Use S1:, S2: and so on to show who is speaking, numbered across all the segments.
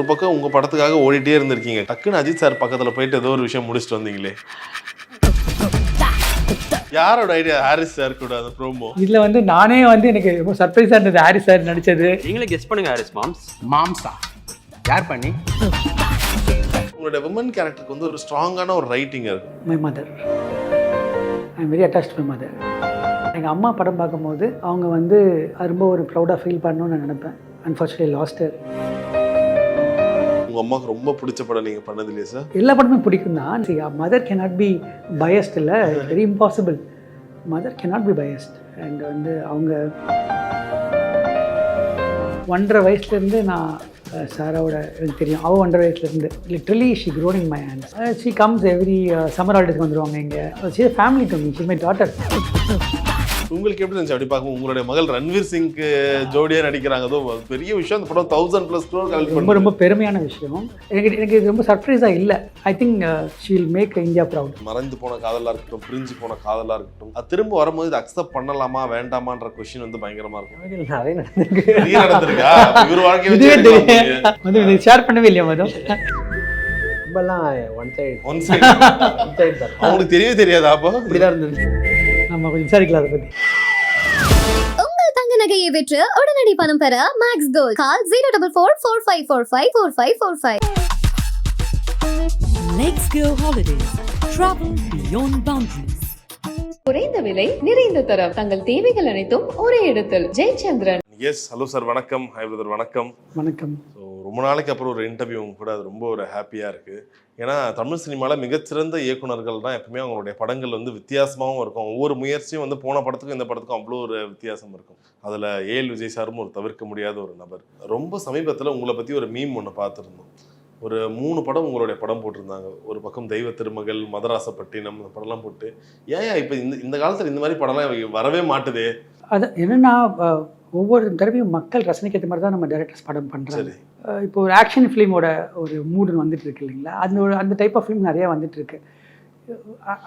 S1: ஒரு பக்கம் உங்க படத்துக்காக ஓடிட்டே இருந்திருக்கீங்க, டக்குன்னு அஜித் சார் பக்கத்துல போயிட்டு ஏதோ ஒரு விஷயம் முடிச்சுட்டு வந்தீங்களே, யாரோட ஐடியா? ஹாரிஸ் சார் கூட அந்த ப்ரோமோ.
S2: இதுல வந்து நானே வந்து எனக்கு ரொம்ப சர்ப்ரைஸா இருந்தது ஹாரிஸ் சார் நடிச்சது.
S3: நீங்களே கெஸ் பண்ணுங்க. ஹாரிஸ்
S4: மாம்ஸா யார் பண்ணி?
S1: உங்களோட விமன் கேரக்டருக்கு வந்து ஒரு ஸ்ட்ராங்கான ஒரு ரைட்டிங் இருக்கு.
S2: My mother, I am very attached my mother. எங்கள் அம்மா படம் பார்க்கும்போது அவங்க வந்து ரொம்ப ஒரு ப்ரௌடாக ஃபீல் பண்ணணும்னு நான் நினைப்பேன். Unfortunately last.
S1: உங்க அம்மாவுக்கு ரொம்ப பிடிச்ச படம் நீங்க பண்ணது இல்லையா சார்?
S2: எல்லா படமே பிடிக்கும் தான். மதர் கேனாட் பி பயஸ்ட், இல்லை very impossible. Mother cannot be biased. And வந்து அவங்க 1.5 வயசுலேருந்து நான் சாராவோட எனக்கு தெரியும். அவள் 1.5 வயசுலேருந்து literally she grown in my hands. She comes every summer ஹாலிடேஸ்க்கு வந்துடுவாங்க. இங்கே she family to me, she my daughter.
S1: உங்களுக்கு எப்படி இருந்துச்சு அப்படி பார்க்கும்? உங்களுடைய மகள் ரன்வீர் சிங்க்கு ஜோடியாக நடிக்கிறாங்க, அதோ பெரிய விஷயம். அந்த படம் 1000+ crore கலெக்ட்
S2: ரொம்ப ரொம்ப பெருமையான விஷயம். எனக்கு இது ரொம்ப சர்ப்ரைஸாக இல்லை. I think she will make India proud.
S1: மறைந்து போன காதலாக இருக்கட்டும், பிரிஞ்சு போன காதலாக இருக்கட்டும், அது திரும்ப வரும்போது இது அக்செப்ட் பண்ணலாமா வேண்டாமான்ற கொஸ்டின் வந்து பயங்கரமா இருக்கும்.
S2: நிறைய நடந்திருக்கு.
S1: நிறைய நடந்திருக்கா? இவர் வாழ்க்கை
S2: வந்து ஷேர் பண்ணவே இல்லையா மதம்?
S4: ரொம்பலாம் ஒன் சைடு தான்.
S1: அவங்களுக்கு தெரியவே தெரியாதா? அப்போ
S4: இப்படிதான் இருந்தது.
S2: நம்ம கொஞ்சம் விசாரிக்கலாம் அதை பற்றி.
S5: உங்கள் தங்க நகையை விற்று உடனடி பணம் பெற max gold. Call 04445454545.
S6: Let's go holidays. Travel beyond boundaries.
S7: குறைந்த விலை நிறைந்த தரம், தங்கள் தேவைகள் அனைத்தும் ஒரே இடத்தில். ஜெயச்சந்திரன்.
S1: எஸ், ஹலோ சார், வணக்கம். ஹாய் பிரதர், வணக்கம்.
S2: வணக்கம்.
S1: ஸோ ரொம்ப நாளைக்கு அப்புறம் ஒரு இன்டர்வியூ கூட, அது ரொம்ப ஒரு ஹாப்பியாக இருக்குது. ஏன்னா தமிழ் சினிமாவில் மிகச்சிறந்த இயக்குனர்கள் தான் எப்பவுமே அவங்களுடைய படங்கள் வந்து வித்தியாசமாகவும் இருக்கும். ஒவ்வொரு முயற்சியும் வந்து போன படத்துக்கும் இந்த படத்துக்கும் அவ்வளோ ஒரு வித்தியாசம் இருக்கும். அதில் ஏஎல் விஜய் சாரும் ஒரு தவிர்க்க முடியாத ஒரு நபர். ரொம்ப சமீபத்தில் உங்களை பற்றி ஒரு மீம் ஒன்று பார்த்துருந்தோம். ஒரு 3 படம் உங்களுடைய படம் போட்டிருந்தாங்க. ஒரு பக்கம் தெய்வ திருமகள், மதராசப்பட்டினம், இந்த படம்லாம் போட்டு, ஏன் இப்போ இந்த காலத்தில் இந்த மாதிரி படம்லாம் வரவே மாட்டுதே?
S2: அது என்னென்னா, ஒவ்வொரு தடவையும் மக்கள் ரசனைக்கு மாதிரி தான் நம்ம டைரக்டர்ஸ் படம் பண்ணுறாங்க. இப்போ ஒரு ஆக்ஷன் ஃபிலிமோட ஒரு மூடுன்னு வந்துட்டு இருக்கு இல்லைங்களா? அந்த டைப் ஆஃப் ஃபிலிம் நிறையா வந்துட்டுருக்கு.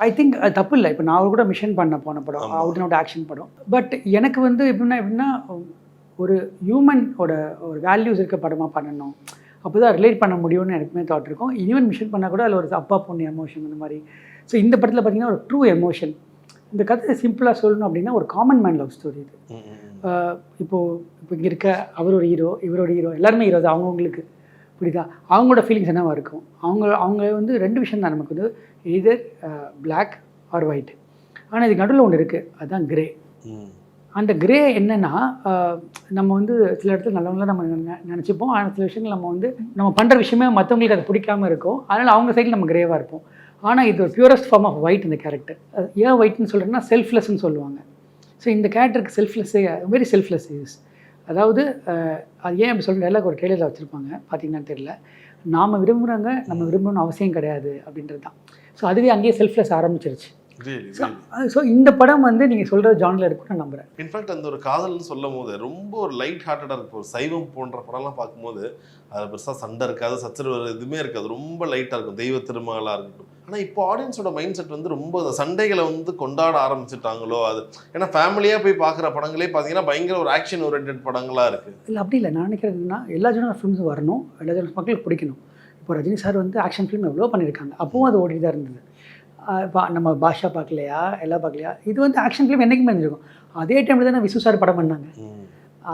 S2: ஐ திங்க் அது தப்பு இல்லை. இப்போ நான் கூட மிஷன் பண்ண போன படம் அவுட் அண்ட் அவுட் ஆக்ஷன் படம். பட் எனக்கு வந்து எப்படின்னா ஒரு ஹியூமனோட ஒரு வேல்யூஸ் இருக்க படமாக பண்ணணும், அப்போ தான் ரிலேட் பண்ண முடியும்னு எனக்குமே தாட் இருக்கும். ஈவன் மிஷன் பண்ணால் கூட அதில் ஒரு அப்பா பொண்ணு எமோஷன் அந்த மாதிரி. ஸோ இந்த படத்தில் பார்த்திங்கன்னா ஒரு ட்ரூ எமோஷன். இந்த கதை சிம்பிளாக சொல்லணும் அப்படின்னா ஒரு காமன் மேன் லவ் ஸ்டோரி இது. இப்போ இங்கே இருக்க அவர் ஒரு ஹீரோ, இவரோட ஹீரோ, எல்லாருமே ஹீரோ தான் அவங்கவுங்களுக்கு. புரியுதா? அவங்களோட ஃபீலிங்ஸ் என்னவாக இருக்கும்? அவங்க வந்து 2 விஷயம் தான் நமக்கு வந்து, எய்தர் பிளாக் ஆர் ஒயிட். ஆனால் இதுக்கு நடுவில் ஒன்று இருக்குது, அதுதான் கிரே. அந்த கிரே என்னென்னா, நம்ம வந்து சில இடத்துல நல்லவங்களாம் நம்ம நினச்சிப்போம். ஆனால் சில விஷயங்கள் நம்ம வந்து நம்ம பண்ணுற விஷயமே மற்றவங்களுக்கு அது பிடிக்காமல் இருக்கும். அதனால் அவங்க சைடில் நம்ம கிரேவாக இருப்போம். ஆனால் இது ஒரு பியூரஸ்ட் ஃபார்ம் ஆஃப் ஒயிட். இந்த கேரக்டர் ஏன் ஒயிட்னு சொல்கிறேன்னா, செல்ஃப்லெஸ்ன்னு சொல்லுவாங்க. ஸோ இந்த கேரக்டருக்கு செல்ஃப்லெஸ்ஸே, வெரி செல்ஃப்லெஸ் இஸ். அதாவது அது ஏன் அப்படி சொல்கிற எல்லாம் ஒரு ட்ரெய்லரில் வச்சுருப்பாங்க, பார்த்தீங்கன்னா தெரியல. நாம் விரும்புகிறாங்க, நம்ம விரும்பணும்னு அவசியம் கிடையாது அப்படின்றது தான். ஸோ அதுவே அங்கேயே செல்ஃப்லெஸ் ஆரம்பிச்சிருச்சு. ஸோ இந்த படம் வந்து நீங்கள் சொல்கிற ஜானில் இருக்குன்னு நான் நம்புகிறேன்.
S1: இன்ஃபேக்ட் அந்த ஒரு காதல்னு சொல்லும் போது ரொம்ப ஒரு லைட் ஹார்ட்டடாக இருக்கும். ஒரு சைவம் போன்ற படம்லாம் பார்க்கும்போது அது பெருசாக சண்டை இருக்காது, சச்சரவு எதுவுமே இருக்காது, ரொம்ப லைட்டாக இருக்கும். தெய்வ திருமகளாக இருக்கட்டும். ஆனால் இப்போ ஆடியன்ஸோட மைண்ட் செட் வந்து ரொம்ப அந்த சண்டைகளை வந்து கொண்டாட ஆரம்பிச்சுட்டாங்களோ அது. ஏன்னா ஃபேமிலியாக போய் பார்க்குற படங்களே பார்த்தீங்கன்னா பயங்கர ஒரு ஆக்ஷன் ஓரியன்ட் படங்களாக இருக்குது.
S2: இல்லை அப்படி இல்லை. நான் நினைக்கிறதுனா எல்லா ஜானர் ஃபிலிம்ஸும் வரணும், எல்லா ஜானர் மக்களுக்கு பிடிக்கணும். இப்போ ரஜினி சார் வந்து ஆக்ஷன் ஃபிலிம் எவ்வளோ பண்ணியிருக்காங்க, அப்பவும் அது ஓடிட்டு தான் இருந்தது. இப்போ நம்ம பாஷா பார்க்கலையா, எல்லாம் பார்க்கலையா, இது வந்து ஆக்ஷன் ஃபிலிம் என்றைக்குமே இருந்திருக்கும். அதே டைமில் தானே விசு சார் படம் பண்ணாங்க,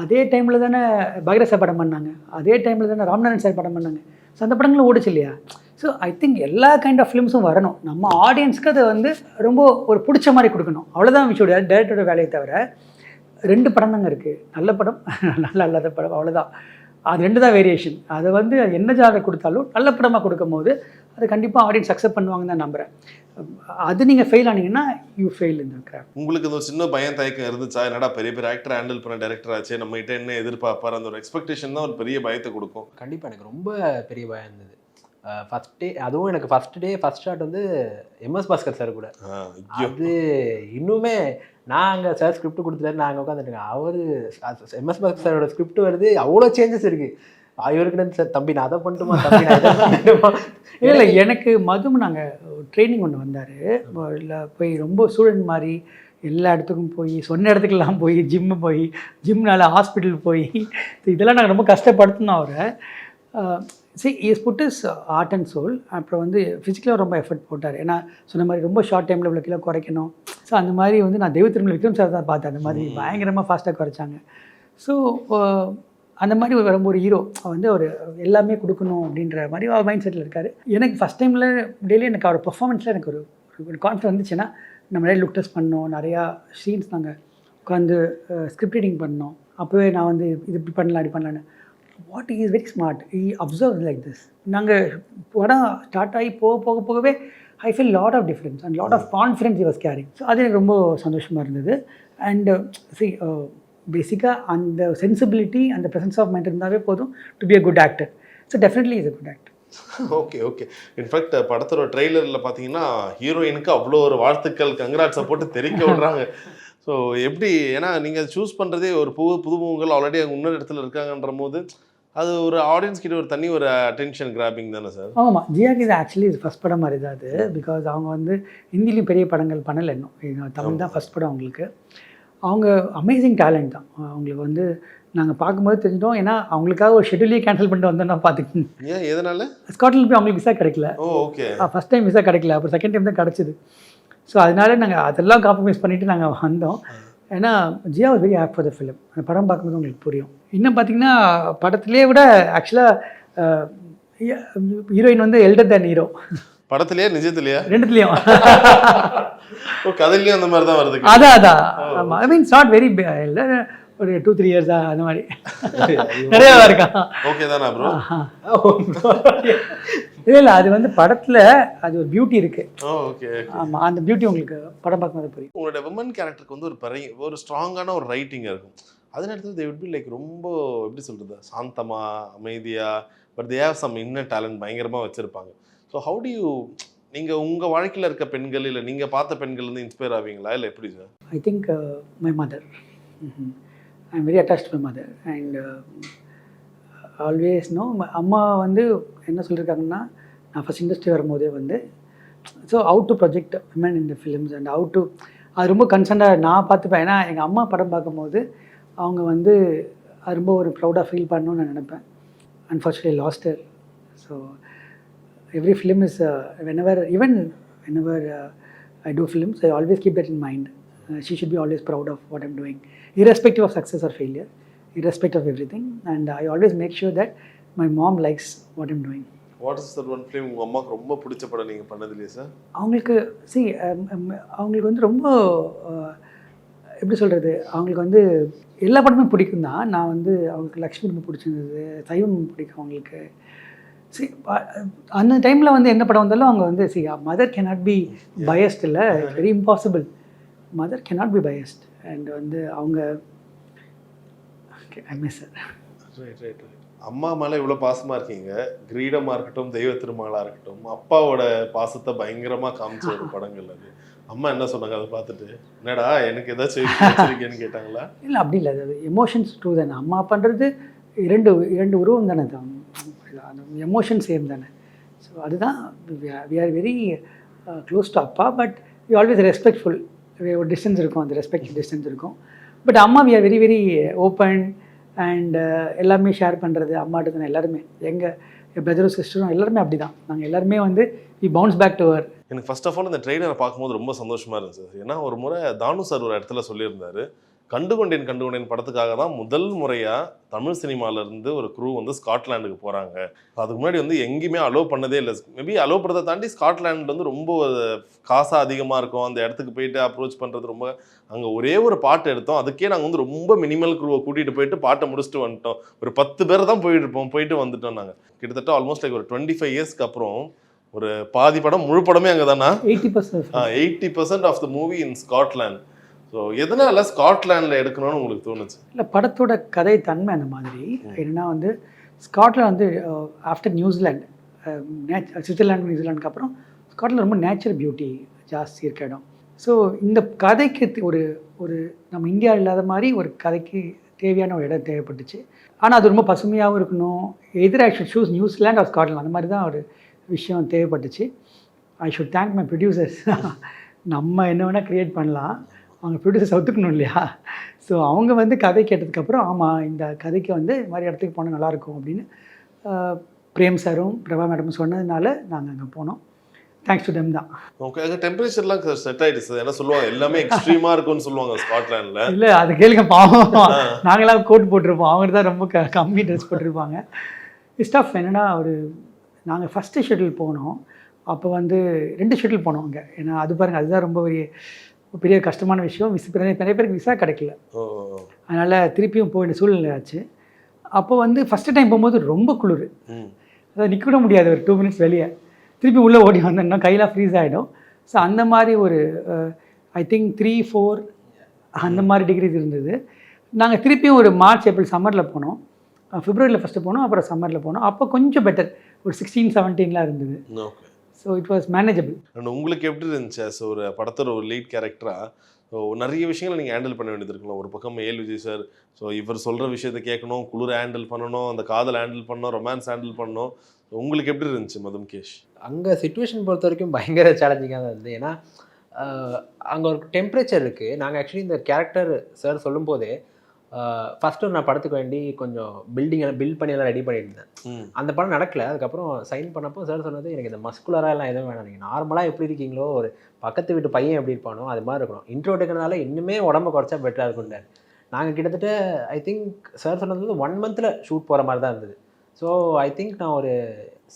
S2: அதே டைமில் தானே பைரவ் சார் படம் பண்ணாங்க, அதே டைமில் தானே ராம்நாதன் சார் படம் பண்ணாங்க. ஸோ அந்த படங்களும் ஓடிச்சு இல்லையா? ஸோ ஐ திங்க் எல்லா கைண்ட் ஆஃப் ஃபிலிம்ஸும் வரணும். நம்ம ஆடியன்ஸ்க்கு அதை வந்து ரொம்ப ஒரு பிடிச்ச மாதிரி கொடுக்கணும். அவ்வளோதான் விஷயோட டைரக்டரோட வேலையை தவிர 2 படம் தாங்க இருக்குது. நல்ல படம், நல்ல இல்லாத படம், அவ்வளோதான். அது 2 தான் வேரியேஷன். அதை வந்து என்ன ஜானர் கொடுத்தாலும் நல்ல படமாக கொடுக்கும் போது அது கண்டிப்பாக ஆடியன்ஸ் அக்செப்ட் பண்ணுவாங்கன்னு தான் நம்புகிறேன். அது நீங்கள் ஃபெயில் ஆனீங்கன்னா யூ ஃபெயில் இந்த கிராஃப்ட்.
S1: உங்களுக்கு இந்த சின்ன பயம் தயக்கம் இருந்துச்சா? என்னடா பெரிய பெரிய ஆக்டர் ஹேண்டில் பண்ண டைரக்டர் ஆச்சு, நம்ம கிட்ட என்ன எதிர்பார்ப்பார், அந்த ஒரு எக்ஸ்பெக்டேஷன் தான் ஒரு பெரிய பயத்தை கொடுக்கும்.
S4: கண்டிப்பாக எனக்கு ரொம்ப பெரிய பயம் இருந்தது ஃபர்ஸ்ட் டே. அதுவும் எனக்கு ஃபர்ஸ்ட் ஷாட் வந்து எம்எஸ் பாஸ்கர் சார் கூட. அது இன்னுமே நான் அங்கே சார் ஸ்கிரிப்ட் கொடுத்துட்டாரு, நான் அங்கே உட்காந்துருக்கேன். அவர் எம்எஸ் பாஸ்கர் சாரோட ஸ்கிரிப்ட் வருது, அவ்வளோ சேஞ்சஸ் இருக்குது. இவருக்கு சார் தம்பி நான் அதை பண்ணட்டுமா, தம்பி நான் இதை பண்ணட்டுமா.
S2: இல்லை எனக்கு மதும் நாங்கள் ட்ரைனிங் ஒன்று வந்தார். இல்லை போய் ரொம்ப ஸ்டூடெண்ட் மாதிரி எல்லா இடத்துக்கும் போய், சொன்ன இடத்துக்கெல்லாம் போய், ஜிம்னால ஹாஸ்பிட்டல் போய், இதெல்லாம் நாங்கள் ரொம்ப கஷ்டப்படுத்தினோம் அவரை. Is food is art and soul. அப்புறம் வந்து ஃபிசிக்கலாக ரொம்ப எஃபர்ட் போட்டார். ஏன்னா சொன்ன மாதிரி ரொம்ப ஷார்ட் டைமில் இவ்வளோ கிலோ குறைக்கணும். ஸோ அந்த மாதிரி வந்து நான் தெய்வ திருமலை விக்ரம் சார் தான் பார்த்தேன். அந்த மாதிரி பயங்கரமாக ஃபாஸ்ட்டாக குறைச்சாங்க. ஸோ அந்த மாதிரி ஒரு ஹீரோ வந்து ஒரு எல்லாமே கொடுக்கணும் அப்படின்ற மாதிரி அவர் மைண்ட் செட்டில் இருக்கார். எனக்கு ஃபஸ்ட் டைமில் டெய்லி எனக்கு அவர் பெர்ஃபார்மன்ஸில் எனக்கு ஒரு கான்ஃபிடன்ஸ் வந்துச்சுன்னா நம்ம நிறைய லுக் டெஸ்ட் பண்ணோம், நிறையா சீன்ஸ் நாங்கள் உட்காந்து ஸ்கிரிப்ட் ரீடிங் பண்ணோம். அப்போவே நான் வந்து இது இப்படி பண்ணலாம் இப்படி பண்ணலான்னு. What is very smart, I observe like this. நாங்கள் படம் ஸ்டார்ட் ஆகி போகவே I feel lot of difference and lot of confidence he was caring. So அது எனக்கு ரொம்ப சந்தோஷமாக இருந்தது. அண்ட் பேசிக்காக அந்த சென்சிபிலிட்டி அந்த ப்ரெசன்ஸ் ஆஃப் மைண்ட் இருந்தாவே போதும் to be a good actor. So definitely is a good actor.
S1: Okay. In fact படத்தோட ட்ரெய்லரில் பார்த்தீங்கன்னா ஹீரோயினுக்கு அவ்வளோ ஒரு வாழ்த்துக்கள் கங்க்ராட்ஸை போட்டு தெரிவிக்க விடுறாங்க. ஸோ எப்படி, ஏன்னா நீங்கள் சூஸ் பண்ணுறதே ஒரு புதுமுகங்கள் ஆல்ரெடி அங்கே இன்னொரு இடத்துல இருக்காங்கன்ற போது அது ஒரு ஆடியன்ஸ் கிட்ட ஒரு தனி ஒரு அட்டென்ஷன் கிராபிங் தானே சார்?
S2: ஆமாம், ஜியாக்கு இது ஆக்சுவலி இது ஃபஸ்ட் படம் மாதிரி தான் அது. பிகாஸ் அவங்க வந்து ஹிந்திலையும் பெரிய படங்கள் பண்ணலை இன்னும், தமிழ் தான் ஃபஸ்ட் படம் அவங்களுக்கு. அவங்க அமேசிங் டேலண்ட் தான். அவங்களுக்கு வந்து நாங்கள் பார்க்கும்போது தெரிஞ்சிட்டோம். ஏன்னா அவங்களுக்காக ஒரு ஷெட்யூலே கேன்சல் பண்ணிட்டு வந்தோம்னா பார்த்துக்கிங்க.
S1: ஏன் எதனால?
S2: ஸ்காட்லாந்து போய் அவங்களுக்கு விசா கிடைக்கல.
S1: ஓகே.
S2: ஃபஸ்ட் டைம் விசா கிடைக்கல, அப்புறம் செகண்ட் டைம் தான் கிடச்சிது. ஸோ அதனால நாங்கள் அதெல்லாம் காம்ப்ரமைஸ் பண்ணிவிட்டு நாங்கள் வந்தோம். ஏன்னா Jiya was very act for the film. அந்த படம் பார்க்கும்போது உங்களுக்கு புரியும். இன்னும் பார்த்தீங்கன்னா படத்துலேயே விட ஆக்சுவலாக ஹீரோயின் வந்து எல்டர் தேன் ஹீரோ.
S1: படத்துலையா நிஜத்துலையா?
S2: ரெண்டுத்துலேயும்.
S1: கதையிலையும் அந்த மாதிரி தான் வருது.
S2: அதான் ஆமாம். ஐ மீன் நாட் வெரி இல்லை, ஒரு 2-3 இயர்ஸா அந்த மாதிரி நிறையா இருக்கா.
S1: ஓகே தானே ப்ரோ?
S2: இல்லை அது வந்து படத்தில் அது ஒரு பியூட்டி இருக்கு.
S1: ஓகே.
S2: ஆமாம், அந்த பியூட்டி உங்களுக்கு படம் பார்க்கும்போது புரியும்.
S1: உங்களோட விமன் கேரக்டருக்கு வந்து ஒரு ஸ்ட்ராங்கான ஒரு ரைட்டிங் இருக்கும். அதே நேரத்தில் தே வுட் பி லைக் ரொம்ப எப்படி சொல்கிறது, சாந்தமா அமைதியா, but they have some inner talent பயங்கரமாக வச்சுருப்பாங்க. ஸோ ஹவு டு யூ, நீங்கள் உங்கள் வாழ்க்கையில் இருக்க பெண்கள் இல்லை நீங்கள் பார்த்த பெண்கள் வந்து இன்ஸ்பயர் ஆவீங்களா இல்லை எப்படி sir?
S2: I think my mother. I am very attached to my mother and always அம்மா வந்து என்ன சொல்லியிருக்காங்கன்னா, நான் ஃபஸ்ட் இண்டஸ்ட்ரி வரும்போதே வந்து so how to project women in the films and how to, அது ரொம்ப கன்சர்னாக நான் பார்த்துப்பேன். ஏன்னா எங்கள் அம்மா படம் பார்க்கும்போது அவங்க வந்து அது ரொம்ப ஒரு ப்ரௌடாக ஃபீல் பண்ணணும்னு நான் நினைப்பேன். Unfortunately last her. So every film is whenever I do films, I always keep that in mind. She should be always proud of what I'm doing, irrespective of success or failure, irrespective of everything. And I always make sure that my mom likes what I'm doing.
S1: What is that one film உங்கள் அம்மாவுக்கு ரொம்ப பிடிச்ச படம் நீங்கள் பண்ணதுலையே sir?
S2: அவங்களுக்கு அவங்களுக்கு வந்து ரொம்ப எப்படி சொல்கிறது, அவங்களுக்கு வந்து எல்லா படமே பிடிக்கும் தான். நான் வந்து அவங்களுக்கு லக்ஷ்மி ரொம்ப பிடிச்சிருந்தது, சைவம் பிடிக்கும் அவங்களுக்கு. அந்த டைமில் வந்து என்ன படம் வந்தாலும் அவங்க வந்து மதர் கேனாட் பி பயஸ்ட். இல்லை, very impossible. Mother cannot be biased. And வந்து அவங்க ஐ மிஸ் ஹர்.
S1: ரைட். அம்மா மேலே இவ்வளோ பாசமாக இருக்கீங்க. கிரீடமாக இருக்கட்டும், தெய்வ திருமகளாக இருக்கட்டும், அப்பாவோட பாசத்தை பயங்கரமாக காமிச்ச ஒரு படங்கள் அது. அம்மா என்ன சொன்னாங்க அதை பார்த்துட்டு? என்னடா எனக்கு ஏதாச்சும் வச்சிருக்கேன்னு கேட்டாங்களா? இல்லை, அப்படி இல்லை. அது எமோஷன்ஸ் ட்ரூ தானே. அம்மா பண்ணுறது இரண்டு உருவம் தானே, தான் எமோஷன் சேம் தானே. ஸோ அதுதான் we are very close to அப்பா. But we always respectful. ஒரு டிஸ்டன்ஸ் இருக்கும், அந்த ரெஸ்பெக்ட் டிஸ்டன்ஸ் இருக்கும். பட் அம்மா we are very very open and எல்லாமே ஷேர் பண்ணுறது அம்மாட்ட தானே. எல்லாருமே எங்கள் பிரதரும் சிஸ்டரும் எல்லாருமே அப்படி தான். நாங்கள் எல்லாருமே வந்து we bounce back to her. எனக்கு ஃபர்ஸ்ட் ஆஃப் ஆல் இந்த ட்ரெய்லரை பார்க்கும்போது ரொம்ப சந்தோஷமாக இருந்துச்சு. ஏன்னா ஒரு முறை தானு சார் ஒரு இடத்துல சொல்லியிருந்தாரு, கண்டுகொண்டேன் படத்துக்காக தான் முதல் முறையாக தமிழ் சினிமாவிலேருந்து ஒரு குரூ வந்து ஸ்காட்லாண்டுக்கு போகிறாங்க. அதுக்கு முன்னாடி வந்து எங்கேயுமே அலோவ் பண்ணதே இல்லை. மேபி அலோவ் பண்ணுறதை தாண்டி ஸ்காட்லாண்டில் வந்து ரொம்ப காசாக அதிகமாக இருக்கும். அந்த இடத்துக்கு போயிட்டு அப்ரோச் பண்ணுறது ரொம்ப, அங்கே ஒரே ஒரு பாட்டு எடுத்தோம், அதுக்கே நாங்கள் வந்து ரொம்ப மினிமல் குரூவை கூட்டிகிட்டு போயிட்டு பாட்டை முடிச்சுட்டு வந்துட்டோம். ஒரு 10 பேர் தான் போயிட்டு வந்துட்டோம். நாங்கள் கிட்டத்தட்ட ஆல்மோஸ்ட் லைக் ஒரு 25 இயர்ஸ்க்கு அப்புறம் ஒரு பாதி படம் முழு படமே அங்கே தானே. 80% of the movie in Scotland. So எதனால ஸ்காட்லாண்டில் எடுக்கணும்னு உங்களுக்கு தோணுச்சு?
S2: இல்லை, படத்தோட கதை தன்மை அந்த மாதிரி. என்னென்னா வந்து ஸ்காட்லாண்ட் வந்து ஆஃப்டர் நியூசிலாந்து, சுவிட்சர்லாந்து, நியூசிலாண்டுக்கு அப்புறம் ஸ்காட்லாண்ட் ரொம்ப நேச்சுரல் பியூட்டி ஜாஸ்தி இருக்க இடம். ஸோ இந்த கதைக்கு ஒரு நம்ம இந்தியா இல்லாத மாதிரி ஒரு கதைக்கு தேவையான ஒரு இடம் தேவைப்பட்டுச்சு. ஆனால் அது ரொம்ப பசுமையாகவும் இருக்கணும். Either I should choose New Zealand or Scotland, அந்த மாதிரி தான் ஒரு விஷயம் தேவைப்பட்டுச்சு. I should thank my producers. நம்ம என்ன வேணால் க்ரியேட் பண்ணலாம், அவங்க ப்ரொடியூசர்ஸ் ஒத்துக்கணும் இல்லையா? ஸோ அவங்க வந்து கதை கேட்டதுக்கப்புறம், ஆமாம் இந்த கதைக்கு வந்து இது மாதிரி இடத்துக்கு போனால் நல்லாயிருக்கும் அப்படின்னு பிரேம் சாரும் பிரபா மேடமும் சொன்னதுனால நாங்கள் அங்கே போனோம். தேங்க்ஸ் டு தெம் தான்.
S1: ஓகே, அங்கே டெம்பரேச்சர்லாம் செட் ஆயிடுச்சு சார். என்ன சொல்லுவாங்க, எல்லாமே எக்ஸ்ட்ரீமாக இருக்கும்னு சொல்லுவாங்க ஸ்காட்லாண்டில்.
S2: இல்லை அது கேளுங்க, பாவம் நாங்களாம் கோட் போட்டிருப்போம், அவங்க தான் ரொம்ப கம்மி ட்ரெஸ் போட்டிருப்பாங்க. ஸ்டாஃப் என்னென்னா நாங்கள் ஃபஸ்ட்டு ஷெட்யூல் போனோம். அப்போ 2 ஷெட்யூல் போனோம் அங்கே. ஏன்னா அது பாருங்கள், அதுதான் ரொம்ப பெரிய கஷ்டமான விஷயம். நிறைய பேருக்கு விசா கிடைக்கல, அதனால் திருப்பியும் போக வேண்டிய சூழ்நிலை ஆச்சு. அப்போ ஃபஸ்ட்டு டைம் போகும்போது ரொம்ப குளிர், அதாவது நிற்க கூட முடியாது. ஒரு 2 மினிட்ஸ் வெளியே திருப்பி உள்ளே ஓடி வந்தோம்னா கையெல்லாம் ஃப்ரீஸ் ஆகிடும். ஸோ அந்த மாதிரி ஐ திங்க் 3-4 அந்த மாதிரி டிகிரிஸ் இருந்தது. நாங்கள் திருப்பியும் ஒரு மார்ச் ஏப்ரல் சம்மரில் போனோம். பிப்ரவரியில் ஃபஸ்ட்டு போனோம், அப்புறம் சம்மரில் போனோம். அப்போ கொஞ்சம் பெட்டர், ஒரு 16-17 இருந்தது. So it was manageable.
S1: And உங்களுக்கு எப்படி இருந்துச்சு ஸோ ஒரு படத்தோட ஒரு லீட் கேரக்டராக? ஸோ நிறைய விஷயங்களை நீங்கள் ஹேண்டில் பண்ண வேண்டியது இருக்கலாம். ஒரு பக்கம் ஏல் விஜய் சார், ஸோ இவர் சொல்கிற விஷயத்தை கேட்கணும், குளிர் ஹேண்டில் பண்ணணும், அந்த காதல் ஹேண்டில் பண்ணணும், ரொமான்ஸ் ஹேண்டில் பண்ணணும். உங்களுக்கு எப்படி இருந்துச்சு மதுமுகேஷ்?
S4: அங்கே சுச்சுவேஷன் பொறுத்த வரைக்கும் பயங்கர சேலஞ்சிங்காக தான் இருந்தது. ஏன்னா அங்கே ஒரு டெம்பரேச்சர் இருக்குது. நாங்கள் ஆக்சுவலி இந்த கேரக்டர் சார் சொல்லும்போதே ஃபஸ்ட்டு நான் படத்துக்கு வேண்டி கொஞ்சம் பில்ட் பண்ணி எல்லாம் ரெடி பண்ணியிருந்தேன். அந்த படம் நடக்கலை. அதுக்கப்புறம் சைன் பண்ணப்போ சார் சொன்னது, எனக்கு இந்த மஸ்குலராக எல்லாம் எதுவும் வேணாம், நீங்கள் நார்மலாக எப்படி இருக்கீங்களோ, ஒரு பக்கத்து வீட்டு பையன் எப்படி இருப்பானோ அது மாதிரி இருக்கணும், இன்ட்ரோ எடுக்கிறதுனால இன்னுமே உடம்பு குறைச்சா பெட்டராக இருக்கும்ல. நாங்கள் கிட்டத்தட்ட ஐ திங்க் சார் சொன்னது 1 மந்தில் ஷூட் போகிற மாதிரி தான் இருந்தது. ஸோ ஐ திங்க் நான் ஒரு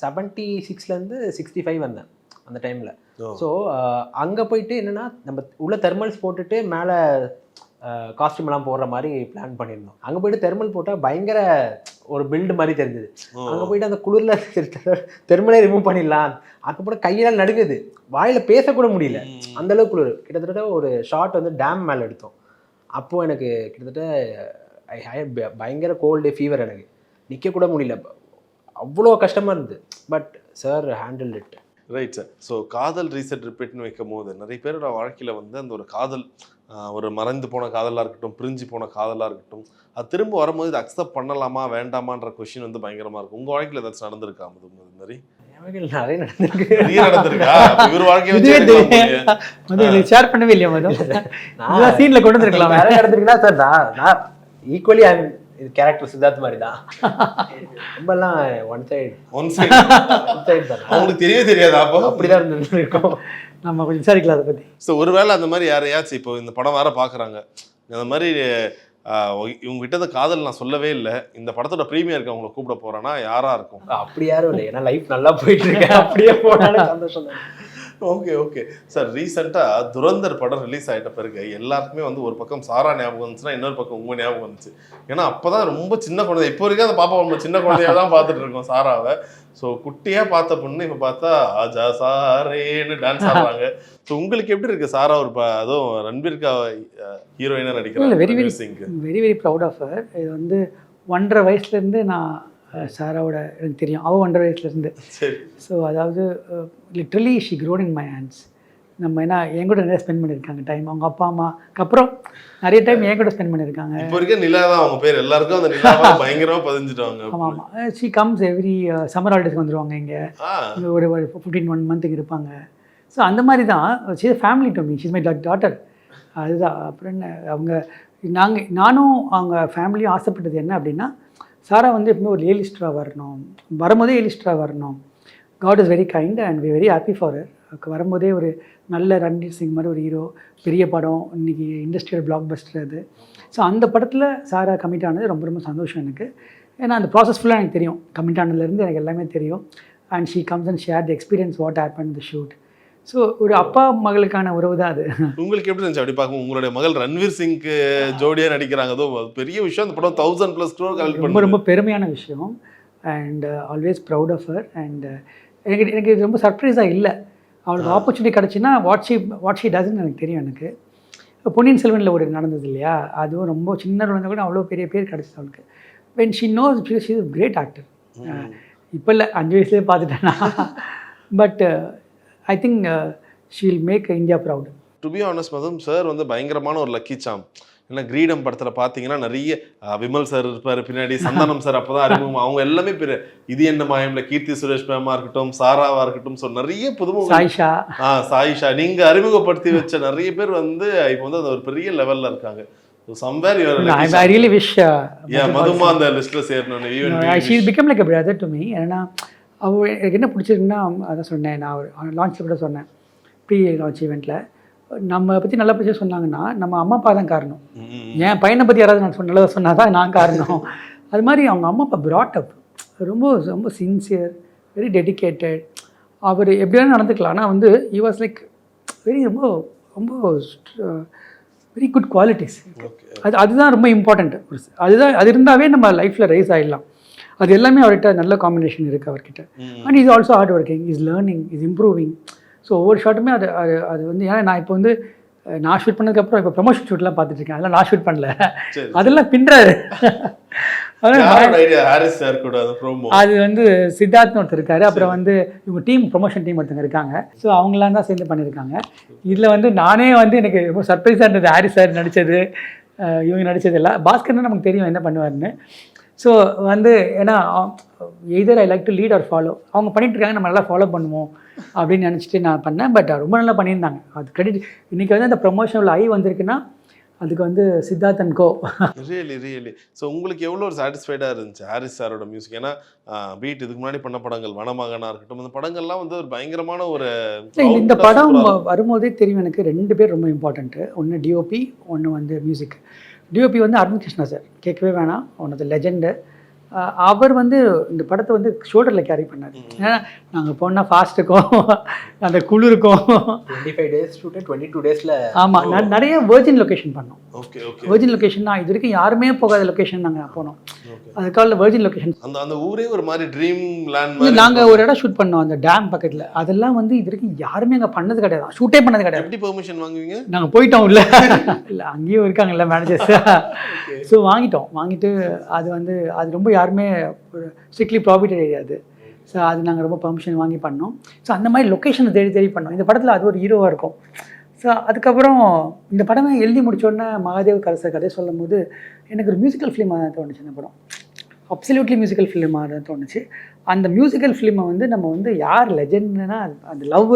S4: 76லேருந்து 65 வந்தேன் அந்த டைமில். ஸோ அங்கே போயிட்டு என்னென்னா, நம்ம உள்ள தெர்மல்ஸ் போட்டுட்டு மேலே காஸ்டியூம்லாம் போடுற மாதிரி பிளான் பண்ணியிருந்தோம். அங்கே போயிட்டு தெர்மல் போட்டால் பயங்கர ஒரு பில்டு மாதிரி தெரிஞ்சுது. அங்கே போயிட்டு அந்த குளிரில் தெர்மலே ரிமூவ் பண்ணிடலாம். அதுக்கப்புறம் கையெல்லாம் நடுங்குது, வாயில் பேசக்கூட முடியல, அந்தளவுக்கு குளிர். கிட்டத்தட்ட ஒரு ஷார்ட் டேம் மேலே எடுத்தோம். அப்போது எனக்கு கிட்டத்தட்ட பயங்கர கோல்டு ஃபீவர், எனக்கு நிற்கக்கூட முடியல, அவ்வளோ கஷ்டமாக இருந்தது. But sir handle it.
S1: Right sir. So காதல் ரீசெட் ரிப்பீட்னு வைக்கும் போது நிறைய பேரோட வாழ்க்கையில் அந்த ஒரு காதல், ஒரு மறைந்து போன காதலாக இருக்கட்டும், பிரிஞ்சு போன காதலாக இருக்கட்டும், அது திரும்ப வரும்போது இது அக்செப்ட் பண்ணலாமா வேண்டாமான்ற கொஸ்டின் பயங்கரமாக இருக்கும். உங்கள் வாழ்க்கையில் ஏதாச்சும் நடந்திருக்கா? அது மாதிரி
S4: நிறைய நடந்திருக்கு.
S1: இவர் வாழ்க்கையை
S2: ஷேர் பண்ணவே இல்லையா மது? நான் சீன்ல கொண்டு வந்திருக்கலாம்.
S4: நிறைய நடந்திருக்குன்னா சார் நான் ஈக்குவலி இது கேரக்டர் சித்தார்த் மாதிரி தான். ரொம்பலாம் ஒன் சைடு தான்.
S1: அவங்களுக்கு தெரியவே தெரியாது. அப்போ
S4: அப்படிதான் இருந்திருக்கும்.
S2: நம்ம கொஞ்சம் விசாரிக்கலாம் அதை பற்றி.
S1: ஸோ ஒருவேளை அந்த மாதிரி யாரையாச்சும் இப்போ இந்த படம் வேற பார்க்குறாங்க, அந்த மாதிரி இவங்க கிட்ட காதல் நான் சொல்லவே இல்லை, இந்த படத்தோட ப்ரீமியருக்கு அவங்களை கூப்பிட போறேன்னா யாரா இருக்கும்?
S4: அப்படி யாரும் இல்லை, ஏன்னா லைஃப் நல்லா போயிட்டு இருக்கு, அப்படியே போனாலும் சந்தோஷம் தான்.
S1: Okay sir. ரீசெண்டாக துரந்தர் படம் ரிலீஸ் ஆகிட்ட பிறகு எல்லாருக்குமே ஒரு பக்கம் சாரா ஞாபகம் வந்துச்சுன்னா இன்னொரு பக்கம் உங்கள் ஞாபகம் வந்துச்சு. ஏன்னா அப்போதான் ரொம்ப சின்ன குழந்தை, இப்போ வரைக்கும் அந்த பாப்பா ரொம்ப சின்ன குழந்தையாக தான் பார்த்துட்டு இருக்கோம் சாராவை. ஸோ குட்டியாக பார்த்த பொண்ணு இப்போ பார்த்தா ஆஜா சாரேன்னு டான்ஸ் ஆடுறாங்க. ஸோ உங்களுக்கு எப்படி இருக்கு சாரா? அதுவும் ரன்வீர்கா ஹீரோயினாக நடிக்கிறாங்க.
S2: Very very proud of her. இது 1.5 வயசுலேருந்து நான் சாராவோட எனக்கு தெரியும், அவள் 1.5 வயசுலேருந்து. ஸோ அதாவது literally she grown in my hands. நம்ம ஏன்னா என் கூட நிறைய ஸ்பெண்ட் பண்ணியிருக்காங்க டைம். அவங்க அப்பா அம்மாக்கு அப்புறம் நிறைய டைம் என் கூட ஸ்பெண்ட் பண்ணியிருக்காங்க.
S1: இப்போ இருக்க நிலா தான் அவங்க பேர், எல்லாருக்கும் அந்த நிலாவா பயங்கரமாக பதிஞ்சிட்டாங்க.
S2: ஆமாம். ஷி கம்ஸ் எவ்ரி சம்மர் ஹாலிடேஸ்க்கு வந்துடுவாங்க இங்கே, ஒரு 15-1 மந்த்துக்கு இருப்பாங்க. ஸோ அந்த மாதிரி தான் she is family to me, she is my daughter. அதுதான். அப்புறம் என்ன, நானும் அவங்க ஃபேமிலியும் ஆசைப்பட்டது என்ன அப்படின்னா, சாரா எப்பவுமே ஒரு ஏலிஸ்டராக வரணும், வரும்போதே ஏலிஸ்டராக வரணும். God is very kind and we very happy for her. வரும்போதே ஒரு நல்ல ரன்வீர் சிங் மாதிரி ஒரு ஹீரோ, பெரிய படம், இன்றைக்கி இண்டஸ்ட்ரியல் பிளாக் பஸ்டர் அது. ஸோ அந்த படத்தில் சாரா கமிட் ஆனது ரொம்ப ரொம்ப சந்தோஷம் எனக்கு. ஏன்னா அந்த ப்ராசஸ் ஃபுல்லாக எனக்கு தெரியும், கமிட் ஆனதுலேருந்து எனக்கு எல்லாமே தெரியும். And she comes and share the experience what happen the shoot. So ஒரு அப்பா மகளுக்கான உறவு தான் அது. உங்களுக்கு
S1: எப்படி இருந்துச்சு அப்படி பார்க்கும்? உங்களுடைய மகள் ரன்வீர் சிங்க்கு ஜோடியாக நடிக்கிறாங்க, அதோ பெரிய விஷயம். அந்த படம் 1000+ crore கலெக்ட் பண்ணி,
S2: ரொம்ப ரொம்ப பெருமையான விஷயம். And always proud of her. And எனக்கு இது ரொம்ப சர்ப்ரைஸாக இல்லை. அவளுக்கு ஆப்பர்ச்சுனிட்டி கிடச்சின்னா வாட் ஷி டஸ்ன்னு எனக்கு தெரியும். எனக்கு பொன்னியின் செல்வனில் ஒரு நடந்தது இல்லையா, அதுவும் ரொம்ப சின்ன குழந்தை கூட அவ்வளோ பெரிய பேர் கிடச்சிது அவளுக்கு. When she knows she is great actor. இப்போ இல்லை, 5 வயசுலேயே பார்த்துட்டேன்னா. But I think she will make India proud.
S1: To be honest madam, sir பயங்கரமான ஒரு லக்கி சாம். ஏன்னா கிரீடம் படத்தில் பார்த்தீங்கன்னா நிறைய விமல் சார் இருப்பார் பின்னாடி, சந்தானம் சார் அப்போ தான் அறிமுகம். அவங்க எல்லாமே பேர் இது என்ன மாயம்ல கீர்த்தி சுரேஷ் மேமாக இருக்கட்டும், சாராவாக இருக்கட்டும், ஸோ நிறைய புதுமுக, சாயிஷா நீங்கள் அறிமுகப்படுத்தி வச்ச நிறைய பேர் இப்போ அது ஒரு பெரிய லெவலில் இருக்காங்க. So somewhere you are
S2: I really wish
S1: மதுமா அந்த லிஸ்ட்ல சேரணும்னு
S2: she became like a brother to me. ஏன்னா அவள் எனக்கு என்ன பிடிச்சிருக்குன்னா அதான் சொன்னேன், நான் ஒரு லான்ச்சில் கூட சொன்னேன், ப்ரீ லான்ச் ஈவெண்ட்டில் நம்ம பற்றி நல்லா பற்றி சொன்னாங்கன்னா நம்ம அம்மா அப்பா தான் காரணம். என் பையனை பற்றி யாராவது நான் நல்லதாக சொன்னால் தான் நான் காரணம். அது மாதிரி அவங்க அம்மா அப்பா brought up ரொம்ப ரொம்ப சின்சியர், வெரி டெடிக்கேட்டட். அவர் எப்படியா நடந்துக்கலாம், ஆனால் வந்து he was like வெரி ரொம்ப ரொம்ப வெரி குட் குவாலிட்டிஸ். அதுதான் ரொம்ப இம்பார்ட்டண்ட். அது இருந்தாவே நம்ம லைஃப்பில் ரைஸ் ஆகிடலாம். அது எல்லாமே அவர்கிட்ட நல்ல காம்பினேஷன் இருக்குது அவர்கிட்ட. And is also hard working, is learning, is improving. So ஒவ்வொரு ஷாட்டுமே அது வந்து ஏன்னா நான் இப்போ வந்து நான் ஷூட் பண்ணதுக்கப்புறம் இப்போ ப்ரொமோஷன் ஷூட்லாம் பார்த்துட்டு இருக்கேன். அதெல்லாம் நான் ஷூட் பண்ணல, அதெல்லாம் பின்றாரு. அது வந்து சித்தார்த்னு ஒருத்தர் இருக்காரு, அப்புறம் வந்து இவங்க டீம் ப்ரொமோஷன் டீம் ஒருத்தங்க இருக்காங்க. ஸோ அவங்களாம் தான் சேர்ந்து பண்ணியிருக்காங்க. இதில் வந்து நானே வந்து எனக்கு ரொம்ப சர்ப்ரைஸாக இருந்தது ஹாரிஸ் சார் நடித்தது, இவங்க நடித்தது எல்லாம். பாஸ்கர்னா நமக்கு தெரியும் என்ன பண்ணுவாருன்னு. ஸோ வந்து ஏன்னா either I like to lead or follow. அவங்க பண்ணிட்டு இருக்காங்க, நம்ம நல்லா ஃபாலோ பண்ணுவோம் அப்படின்னு நினச்சிட்டு நான் பண்ணேன். பட் ரொம்ப நல்லா பண்ணியிருந்தாங்க. அது கிரெடிட். இன்றைக்கி வந்து அந்த ப்ரொமோஷனில் ஐ வந்திருக்குன்னா அதுக்கு வந்து Siddharth and co.
S1: Really. So உங்களுக்கு எவ்வளோ ஒரு சாட்டிஸ்ஃபைடாக இருந்துச்சு ஹாரிஸ் சாரோட மியூசிக்? ஏன்னா பீட் இதுக்கு முன்னாடி பண்ண படங்கள் வனமகனாக இருக்கட்டும், அந்த படங்கள்லாம் வந்து ஒரு பயங்கரமான ஒரு
S2: இந்த படம் வரும்போதே தெரியும் எனக்கு 2 பேர் ரொம்ப இம்பார்ட்டண்ட்டு. ஒன்று டிஓபி, ஒன்று வந்து மியூசிக். டிஓபி வந்து அரவிந்த் கிருஷ்ணா சார், கேட்கவே வேணாம், ஒன் ஆஃப் த லெஜெண்டு. அவர் வந்து இந்த படத்தை வந்து ஷோல்டரில் கேரி பண்ணார். ஏன்னா நாங்கள் போனால் ஃபாஸ்ட்டுக்கும் அந்த குளிருக்கும்
S4: 25 days ஷூட்டு 22 days.
S2: ஆமாம், நிறைய வெர்ஜின் லொக்கேஷன் பண்ணோம்.
S1: ஓகே.
S2: வெர்ஜின் லொக்கேஷன் தான் இது வரைக்கும் யாருமே போகாத லொக்கேஷன் நாங்கள் போனோம். அதுக்காக வெர்ஜின் லொக்கேஷன்.
S1: அந்த ஊரே ஒரு மாதிரி ட்ரீம் லேண்ட்.
S2: நாங்கள் ஒரு இடம் ஷூட் பண்ணோம் அந்த டேம் பக்கத்தில். அதெல்லாம் வந்து இது வரைக்கும் யாருமே அங்கே பண்ணது கிடையாது, ஷூட்டே பண்ணது கிடையாது.
S1: எப்படி பெர்மிஷன் வாங்குவீங்க?
S2: நாங்கள் போயிட்டோம் இல்லை அங்கேயும் இருக்காங்கல்ல மேனேஜர்ஸ். ஸோ வாங்கிட்டு அது வந்து அது ரொம்ப யாருமே ஸ்ட்ரிக்ட்லி ப்ராபிட்டட் ஏரியா அது. ஸோ அது நாங்கள் ரொம்ப பெர்மிஷன் வாங்கி பண்ணோம். ஸோ அந்த மாதிரி லொக்கேஷனை தேடி பண்ணோம். இந்த படத்தில் அது ஒரு ஹீரோவாக இருக்கும். ஸோ அதுக்கப்புறம் இந்த படமே எழுதி முடிச்சோடனே மகாதேவ் கரசர் கதை சொல்லும் போது எனக்கு ஒரு மியூசிக்கல் ஃபிலிமாக தான் தோணுச்சு. இந்த படம் அப்சல்யூட்லி மியூசிக்கல் ஃபிலிமாக தான் தோணுச்சு. அந்த மியூசிக்கல் ஃபிலிமை வந்து நம்ம வந்து யார் லெஜெண்ட்னா அந்த லவ்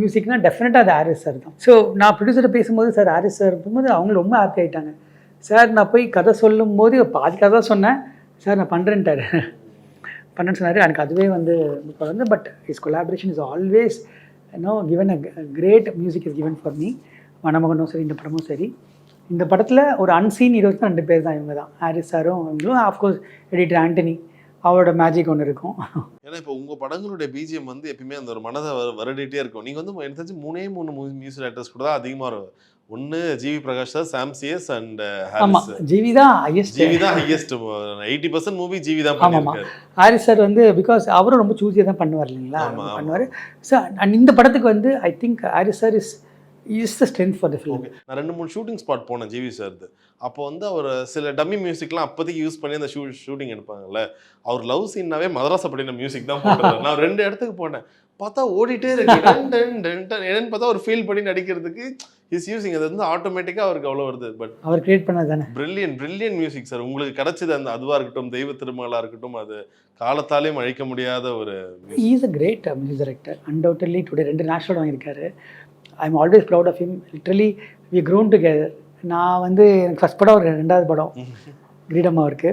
S2: மியூசிக்னா டெஃபினட்டாக அது ஹாரிஸ் சார் தான். ஸோ நான் ப்ரொடியூசரை பேசும்போது சார் ஹாரிஸ் சார் இருக்கும்போது அவங்களும் ரொம்ப ஹாப்பி ஆகிட்டாங்க. சார் நான் போய் கதை சொல்லும் போது பாதி கதை சொன்னேன், சார் நான் பண்ணுறேன்னு சொன்னார். எனக்கு அதுவே வந்து but his collaboration is always given a great music is given for me. வனமகனும் சரி, இந்த படமும் சரி. இந்த படத்தில் ஒரு அன்சீன் ஹீரோஸ் 2 பேர் தான், இவங்க தான், ஹாரிஸ் சாரும் இவங்களும். ஆஃப்கோர்ஸ் எடிட்டர் ஆண்டனி, அவரோட மேஜிக் ஒன்று இருக்கும்.
S1: ஏன்னா இப்போ உங்கள் படங்களுடைய பிஜிஎம் வந்து எப்பயுமே அந்த ஒரு மனதை வருடிட்டே இருக்கும். நீங்கள் வந்து எனக்கு தெரிஞ்சு 3 மியூசிக் டைரக்டர்ஸ் கூட தான் அதிகமாக இருக்கும். ஒன்று ஜிவி பிரகாஷ் சார், சாம் சிஎஸ் அண்ட்
S2: ஆமாம், ஜிவி தான் ஹையஸ்ட்.
S1: 80% மூவி ஜிவி தான் பண்ணியிருக்காரு.
S2: ஹாரிஸ் சார் வந்து பிகாஸ் அவரும் ரொம்ப சூஸியாக தான் பண்ணுவார் இல்லைங்களா, பண்ணுவார். ஸோ அண்ட் இந்த படத்துக்கு வந்து I think Harris sir is the strength for the film.
S1: நான் 2-3 ஷூட்டிங் ஸ்பாட் போனேன் ஜிவி சார்து. அப்போ வந்து அவர் சில டம்மி மியூசிக்லாம் அப்போதைக்கு யூஸ் பண்ணி அந்த ஷூட்டிங் எடுப்பாங்கல்ல, அவர் லவ் சீன்னாவே மதராசப்பட்டின மியூசிக் தான் போட்டார். நான் 2 இடத்துக்கு போனேன், பார்த்தா ஓடிட்டே இருக்கு. என்னன்னு பார்த்தா ஒரு ஃபீல் பண்ணி நடிக்கிறதுக்கு இஸ் யூசிங். அது வந்து ஆட்டோமேட்டிக்காக அவருக்கு அவ்வளோ வருது. பட்
S2: அவர் கிரியேட் பண்ணது தானே.
S1: Brilliant music sir. உங்களுக்கு கிடைச்சது அந்த அதுவாக இருக்கட்டும், தெய்வ திருமகளாக இருக்கட்டும், அது காலத்தாலேயும் அழிக்க முடியாத ஒரு.
S2: Is a great music director. Undoubtedly today 2 national வாங்கியிருக்காரு. I am always proud of him. Literally we grown together. நான் வந்து எனக்கு ஃபஸ்ட் படம், ஒரு 2வது படம் கிரீடம் அவருக்கு,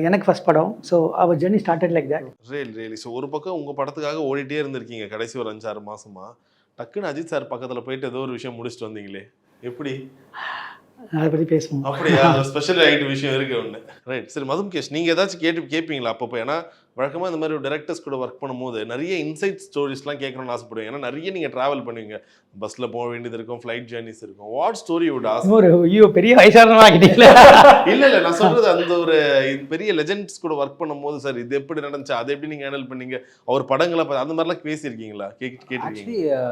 S2: எனக்கு ஃபஸ்ட் படம். ஸோ அவர் journey started like that.
S1: Really. So ஒரு பக்கம் உங்கள் படத்துக்காக ஓடிட்டே இருந்திருக்கீங்க கடைசி ஒரு 5-6 மாசமா. டக்குன்னு அஜித் சார் பக்கத்தில் போயிட்டு ஏதோ ஒரு விஷயம் முடிச்சுட்டு வந்தீங்களே, எப்படி?
S2: அதை பற்றி பேசுவோம்.
S1: அப்படியா? ஸ்பெஷல் ஆகிட்டு விஷயம் இருக்கு ஒன்று. ரைட். சரி மதுமுகேஷ், நீங்கள் ஏதாச்சும் கேட்பீங்களா அப்பப்போ? ஏன்னா வழக்கமாக இந்த மாதிரி டேரக்டர்ஸ் கூட ஒர்க் பண்ணும்போது நிறைய இன்சைட் ஸ்டோரிஸ்லாம் கேட்கணும்னு ஆசைப்படுவேன். ஏன்னா நிறைய நீங்கள் ட்ராவல் பண்ணுவீங்க, பஸ்ஸில் போக வேண்டியது இருக்கும், ஃப்ளைட் ஜேர்னிஸ் இருக்கும். What story would ask?
S2: ஐயோ பெரிய வயசானவங்க
S1: இல்லை நான் சொல்கிறது அந்த ஒரு பெரிய லெஜெண்ட்ஸ் கூட ஒர்க் பண்ணும்போது சார் இது எப்படி நடந்துச்சு, அதை எப்படி நீங்கள் ஹேண்டில் பண்ணீங்க, அவர் படங்களை அந்த மாதிரிலாம் பேசியிருக்கீங்களா? கேட்டிருக்கீங்க?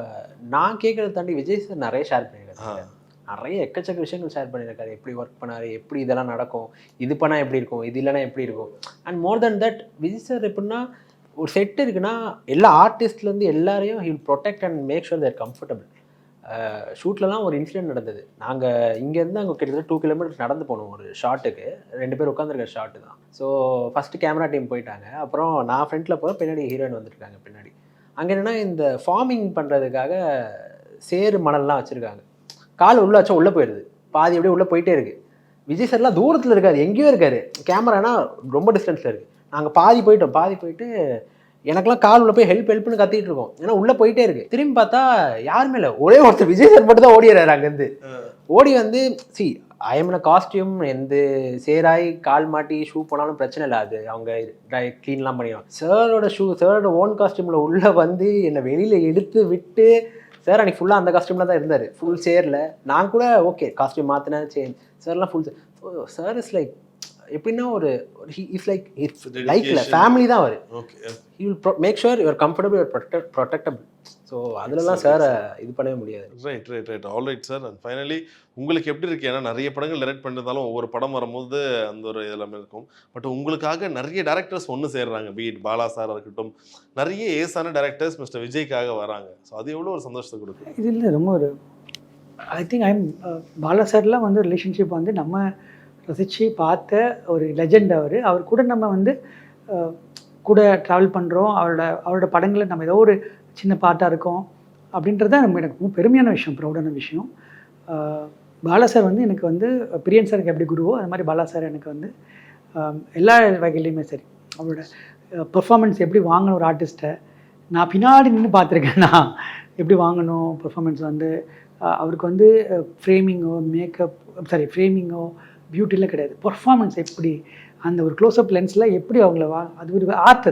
S4: நான் கேட்கறத தாண்டி விஜய் சார் நிறைய ஷேர் பண்ணியிருக்காரு. நிறைய எக்கச்சக்க விஷயங்கள் ஷேர் பண்ணியிருக்காரு. எப்படி ஒர்க் பண்ணாரு, எப்படி இதெல்லாம் நடக்கும், இது பண்ணால் எப்படி இருக்கும், இது இல்லைனா எப்படி இருக்கும். And more then that Vijay sir எப்படின்னா ஒரு செட் இருக்குன்னா எல்லா ஆர்டிஸ்ட்லேருந்து எல்லாரையும் he will protect and make sure there comfortable. ஷூட்லலாம் ஒரு இன்சிடென்ட் நடந்தது. நாங்கள் இங்கேருந்து அங்கே கிட்டத்தட்ட 2 கிலோமீட்டர்ஸ் நடந்து போனோம் ஒரு ஷாட்டுக்கு. 2 பேர் உட்காந்துருக்க ஷாட்டு தான். ஸோ ஃபஸ்ட்டு கேமரா டீம் போயிட்டாங்க. அப்புறம் நான் ஃப்ரண்ட்டில் போகிறேன், பின்னாடி ஹீரோயின் வந்துருக்காங்க பின்னாடி. அங்கே என்னென்னா இந்த ஃபார்மிங் பண்ணுறதுக்காக சேறு மணல்லாம் வச்சுருக்காங்க. கால் உள்ளே வச்சா உள்ளே போயிடுது, பாதி அப்படியே உள்ளே போயிட்டே இருக்குது. விஜய் சார்லாம் தூரத்தில் இருக்காரு, எங்கேயோ இருக்காரு, கேமரானா ரொம்ப டிஸ்டன்ஸில் இருக்குது. நாங்கள் பாதி போயிட்டு எனக்கெல்லாம் கால் உள்ள போய் ஹெல்ப்னு கத்திட்டு இருக்கோம். ஏன்னா உள்ளே போயிட்டே இருக்கு. திரும்பி பார்த்தா யாருமே இல்லை, ஒரே ஒருத்தர் விஜய் சார் மட்டும் தான் ஓடிடுறாரு. அங்கேருந்து ஓடி வந்து ஐஎம்ன காஸ்டியூம் எந்த சேராய் கால் மாட்டி ஷூ போனாலும் பிரச்சனை இல்லை, அது அவங்க க்ளீன்லாம் பண்ணிடுவாங்க. சாரோட ஓன் காஸ்டியூமில் உள்ளே வந்து என்னை வெளியில் எடுத்து விட்டு, சார் அன்றைக்கி ஃபுல்லாக அந்த காஸ்டியூமில் தான் இருந்தார், ஃபுல் சேரில். நான் கூட ஓகே காஸ்டியூம் மாற்றினேன், சேஞ்ச். சார்லாம் ஃபுல் சார் இஸ் லைக் எப்படின்னா ஒரு இஸ் லைக் லைக்ல ஃபேமிலி தான் அவர். He will make sure you are comfortable, you are protectable. So அதுலலாம் சார் இது பண்ணவே முடியாது.
S1: Right all right sir. And finally உங்களுக்கு எப்படி இருக்கு? ஏன்னா நிறைய படங்கள் டைரக்ட் பண்ணிருந்தாலும் ஒவ்வொரு படம் வரும்போது அந்த ஒரு இதெல்லாமே இருக்கும். பட் உங்களுக்காக நிறைய டேரக்டர்ஸ் ஒன்று சேர்றாங்க, பீட் பாலா சார் இருக்கட்டும், நிறைய ஏசான டேரக்டர்ஸ் மிஸ்டர் விஜய்க்காக வராங்க. ஸோ அது எவ்வளோ ஒரு சந்தோஷத்தை கொடுக்கும்?
S2: இது இல்லை ரொம்ப ஒரு ஐ திங்க் பாலா சார்லாம் வந்து ரிலேஷன்ஷிப் வந்து நம்ம ரசித்து பார்த்த ஒரு லெஜெண்ட். அவர் கூட நம்ம வந்து கூட ட்ராவல் பண்ணுறோம். அவரோட படங்களில் நம்ம ஏதோ ஒரு சின்ன பாட்டாக இருக்கோம் அப்படின்றது தான் எனக்கு ரொம்ப பெருமையான விஷயம், ப்ரௌடான விஷயம். பாலா சார் வந்து எனக்கு வந்து பிரியன் சாருக்கு எப்படி குருவோ அது மாதிரி பாலா சார் எனக்கு வந்து எல்லா வகையிலையுமே சரி, அவரோட பெர்ஃபார்மன்ஸ் எப்படி வாங்கணும் ஒரு ஆர்டிஸ்ட்டை நான் பின்னாடி நின்று பார்த்துருக்கேன். நான் எப்படி வாங்கணும் பெர்ஃபார்மன்ஸ் வந்து அவருக்கு வந்து ஃப்ரேமிங்கோ பியூட்டிலாம் கிடையாது, பெர்ஃபார்மன்ஸ் எப்படி அந்த ஒரு க்ளோஸ்அப் லென்ஸில் எப்படி அவங்கள அது ஒரு ஆர்ட்.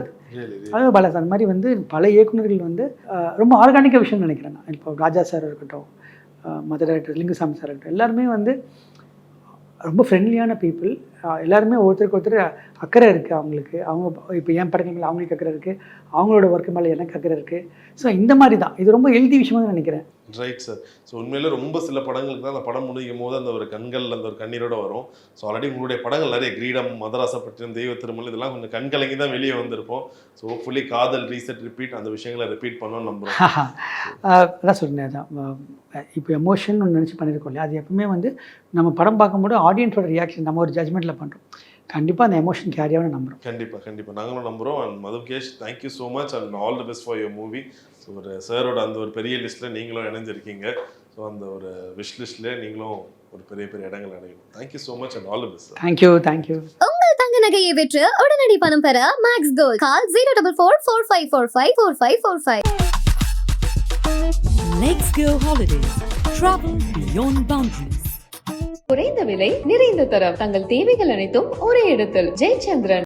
S2: அது பாலா சார் அந்த மாதிரி வந்து பல இயக்குநர்கள் வந்து ரொம்ப ஆர்கானிக்காக விஷயம் நினைக்கிறேன் நான். இப்போ ராஜா சார் இருக்கட்டும், மற்ற டைரக்டர் லிங்குசாமி சார் இருக்கட்டும், எல்லாருமே வந்து ரொம்ப ஃப்ரெண்ட்லியான பீப்புள். எல்லாருமே ஒருத்தருக்கு ஒருத்தர் அக்கறை இருக்குது அவங்களுக்கு. அவங்க இப்போ என் படங்கள் மேலே அவங்களுக்கு அக்கறை இருக்குது, அவங்களோட ஒர்க்கு மேலே எனக்கு அக்கறை இருக்குது. ஸோ இந்த மாதிரி தான் இது ரொம்ப ஹெல்தி விஷயமாக தான் நினைக்கிறேன்.
S1: Right sir. ஸோ உண்மையிலே ரொம்ப சில படங்களுக்கு தான் அந்த படம் முடியும் போது அந்த ஒரு கண்கள் அந்த ஒரு கண்ணீரோட வரும். ஸோ ஆல்ரெடி உங்களுடைய படங்கள் நிறைய கிரீடம், மதராசப்பட்டினம், தெய்வ திருமல் இதெல்லாம் கொஞ்சம் கண்கலங்கி தான் வெளியே வந்திருப்போம். ஸோ ஹோப்ஃபுல்லி காதல் ரீசெட் ரிப்பீட் அந்த விஷயங்களை ரிப்பீட் பண்ணணும்னு நம்புகிறோம்.
S2: அதான் சொன்னேன் தான். இப்போ எமோஷன் ஒன்று நினச்சி பண்ணியிருக்கோம் இல்லையா, அது எப்பவுமே வந்து நம்ம படம் பார்க்கும்போது ஆடியன்ஸோட ரியாக்ஷன் நம்ம ஒரு ஜட்மெண்ட்டில் பண்ணுறோம். கண்டிப்பாக அந்த எமோஷன் கேரியாகவும் நம்புகிறோம்.
S1: கண்டிப்பாக நாங்களும் நம்புகிறோம். And Madhukesh, thank you so much and all the best for your movie. So ஒரு சாரோட அந்த ஒரு பெரிய லிஸ்ட்டில் நீங்களும் இணைஞ்சிருக்கீங்க. ஸோ அந்த ஒரு விஷ் லிஸ்ட்லேயே நீங்களும் ஒரு பெரிய இடங்கள் அடையணும். Thank you so much and all the best.
S2: Thank you.
S5: உங்கள் தங்க நகையை விற்று உடனடி பணம் பெற max gold call 04445454545.
S6: Let's go holidays. Travel beyond boundaries.
S7: குறைந்த விலை நிறைந்த தரம் தங்கள் தேவைகள் அனைத்தும் ஒரே இடத்தில். ஜெயச்சந்திரன்.